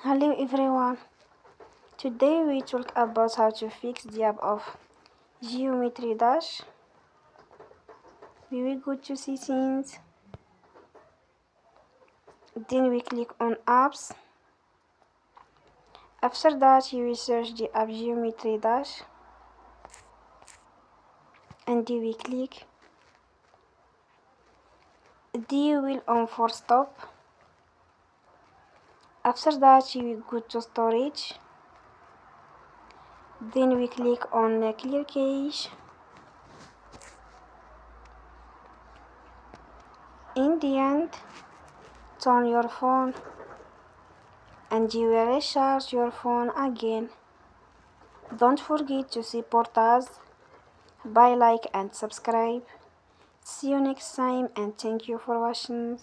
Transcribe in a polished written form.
Hello everyone. Today we talk about how to fix the app of Geometry Dash. We will go to settings, then we click on apps. After that you will search the app Geometry Dash and we click the wheel on for stop. After that you will go to storage, then we click on clear cache. In the end, turn your phone and you will recharge your phone again. Don't forget to support us by like and subscribe. See you next time and thank you for watching.